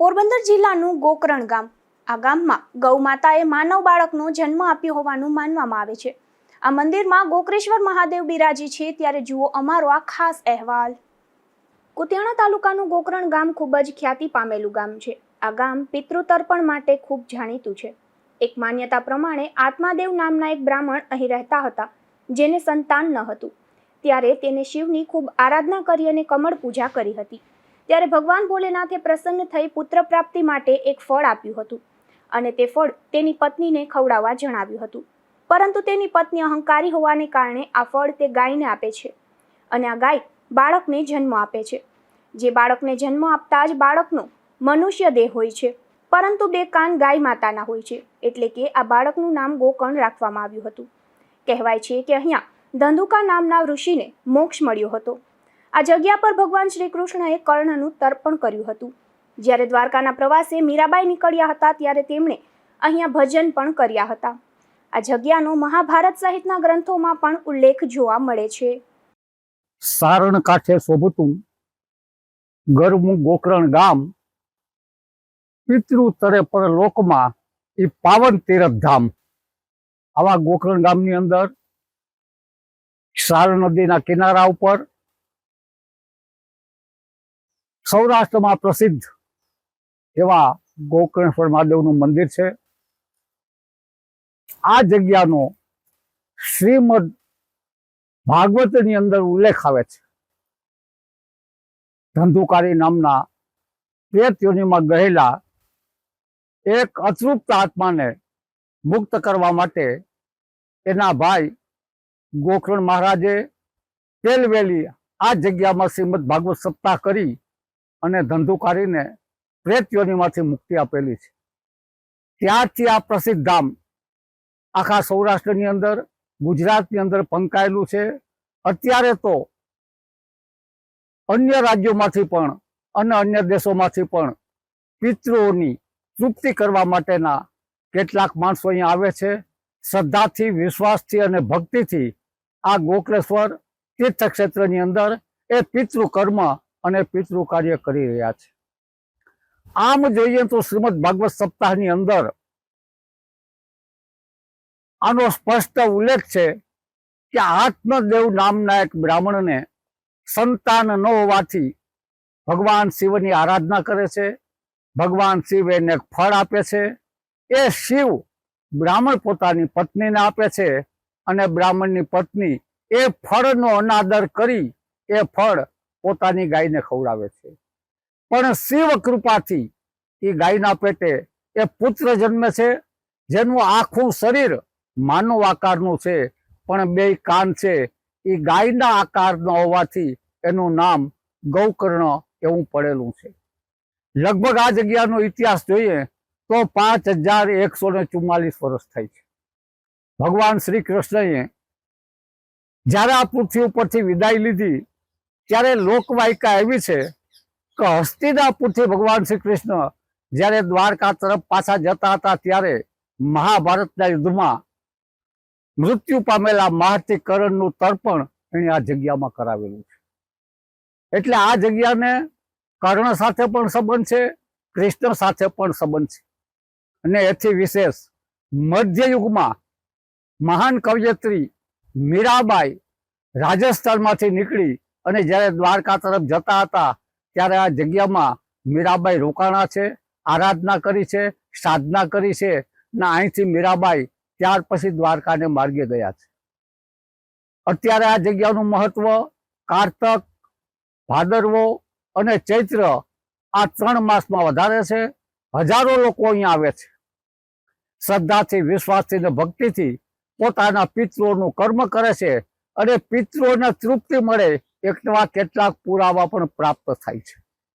પોરબંદર જિલ્લાનું ગોકરણ ગામ. આ ગામમાં ગૌ માતાએ માનવ બાળકનો જન્મ આપ્યો હોવાનું માનવામાં આવે છે. આ મંદિરમાં ગોકરેશ્વર મહાદેવ બિરાજી છે, ત્યારે જુઓ અમારો આ ખાસ અહેવાલ. કુતિયાણા તાલુકાનું ગોકરણ ગામ ખૂબ જ ખ્યાતિ પામેલું ગામ છે. આ ગામ પિતૃતર્પણ માટે ખૂબ જાણીતું છે. એક માન્યતા પ્રમાણે આત્માદેવ નામના એક બ્રાહ્મણ અહીં રહેતા હતા, જેને સંતાન ન હતું. ત્યારે તેને શિવની ખૂબ આરાધના કરી અને કમળ પૂજા કરી હતી. ત્યારે ભગવાન ભોલેનાથે પ્રસન્ન થઈ પુત્ર પ્રાપ્તિ માટે એક ફળ આપ્યું હતું અને તે ફળ તેની પત્નીને ખવડાવવા જણાવ્યું હતું. પરંતુ તેની પત્ની અહંકારી હોવાને કારણે આ ફળ તે ગાયને આપે છે અને આ ગાય બાળકને જન્મ આપે છે. જે બાળકને જન્મ આપતા જ બાળકનો મનુષ્ય દેહ હોય છે, પરંતુ બે કાન ગાય માતાના હોય છે, એટલે કે આ બાળકનું નામ ગોકર્ણ રાખવામાં આવ્યું હતું. કહેવાય છે કે અહીંયા ધંધુકા નામના ઋષિને મોક્ષ મળ્યો હતો. આ જગ્યા પર ભગવાન શ્રી કૃષ્ણએ કર્ણનું તર્પણ કર્યું હતું. જ્યારે દ્વારકાના પ્રવાસે મીરાબાઈ નીકળ્યા હતા, ત્યારે તેમણે અહીંયા ભજન પણ કર્યા હતા. આ જગ્યાનો મહાભારત સહિતના ગ્રંથોમાં પણ ઉલ્લેખ જોવા મળે છે. સારણ કાંઠે શોભતું ગરમું ગોકરણ ગામ, પિતૃ તરે પર લોકમાં એ પાવન તીરથ ધામ. આવા ગોકરણ ગામની અંદર સારણ નદીના કિનારા ઉપર સૌરાષ્ટ્રમાં પ્રસિદ્ધ એવા ગોકર્ણેશ્વર મહાદેવનું મંદિર છે. આ જગ્યાનો શ્રીમદ ભાગવતની અંદર ઉલ્લેખ આવે છે. ધંધુકારી નામના પ્રેત યોનિમાં ગયેલા એક અતૃપ્ત આત્માને મુક્ત કરવા માટે એના ભાઈ ગોકર્ણ મહારાજે પેલવેલી આ જગ્યામાં શ્રીમદ ભાગવત સપ્તાહ કરી અને ધંધુકારીને પ્રેત યોનિમાંથી મુક્તિ આપેલી છે. ત્યારથી આ પ્રસિદ્ધ ધામ આખા સૌરાષ્ટ્રની અંદર, ગુજરાતની અંદર પંકાયેલું છે. અત્યારે તો અન્ય રાજ્યોમાંથી પણ અને અન્ય દેશોમાંથી પણ પિતૃઓની તૃપ્તિ કરવા માટેના કેટલાક માણસો અહીંયા આવે છે. શ્રદ્ધાથી, વિશ્વાસથી અને ભક્તિથી આ ગોકર્ણેશ્વર તીર્થક્ષેત્રની અંદર એ પિતૃ કર્મ અને પિતૃ કાર્ય કરી રહ્યા છે. આમ જોઈએ તો શ્રીમદ ભાગવત સપ્તાહની અંદર આનો સ્પષ્ટ ઉલ્લેખ છે કે આત્મદેવ નામના એક બ્રાહ્મણને સંતાન ન હોવાથી ભગવાન શિવની આરાધના કરે છે. ભગવાન શિવ એને એક ફળ આપે છે. એ શિવ બ્રાહ્મણ પોતાની પત્નીને આપે છે અને બ્રાહ્મણની પત્ની એ ફળનો અનાદર કરી એ ફળ પોતાની ગાયને ખવડાવે છે. પણ શિવ કૃપાથી એ ગાયના પેટે એ પુત્ર જન્મે છે, જેનું આખું શરીર માનવ આકારનું છે, પણ બે કાન છે એ ગાયના આકારના હોવાથી એનું નામ ગૌકર્ણ એવું પડેલું છે. લગભગ આ જગ્યાનો ઇતિહાસ જોઈએ તો 5144 વર્ષ થાય છે. ભગવાન શ્રી કૃષ્ણએ જ્યારે આ પૃથ્વી ઉપરથી વિદાય લીધી, ત્યારે લોકવાયકા એવી છે કે હસ્તિનાપુરથી ભગવાન શ્રી કૃષ્ણ જ્યારે દ્વારકા તરફ પાછા જતા હતા, ત્યારે મહાભારતના યુદ્ધમાં મૃત્યુ પામેલા મહારથી કર્ણનું તર્પણ એણે આ જગ્યામાં કરાવેલું છે. એટલે આ જગ્યાને કર્ણ સાથે પણ સંબંધ છે, કૃષ્ણ સાથે પણ સંબંધ છે. અને એથી વિશેષ મધ્યયુગમાં મહાન કવયત્રી મીરાબાઈ રાજસ્થાનમાંથી નીકળી અને જ્યારે દ્વારકા તરફ જતા હતા, ત્યારે આ જગ્યામાં મીરાબાઈ રોકાણા છે, આરાધના કરી છે, સાધના કરી છે. અને અહીંથી મીરાબાઈ ત્યાર પછી દ્વારકાને માર્ગે ગયા છે. અત્યારે આ જગ્યાનું મહત્વ કારતક, ભાદરવો અને ચૈત્ર આ 3 માસમાં વધારે છે. હજારો લોકો અહીંયા આવે છે. શ્રદ્ધાથી, વિશ્વાસથી અને ભક્તિથી પોતાના પિતૃઓનું કર્મ કરે છે અને પિતૃઓને તૃપ્તિ મળે એવા કેટલાક પુરાવા પણ પ્રાપ્ત થાય છે.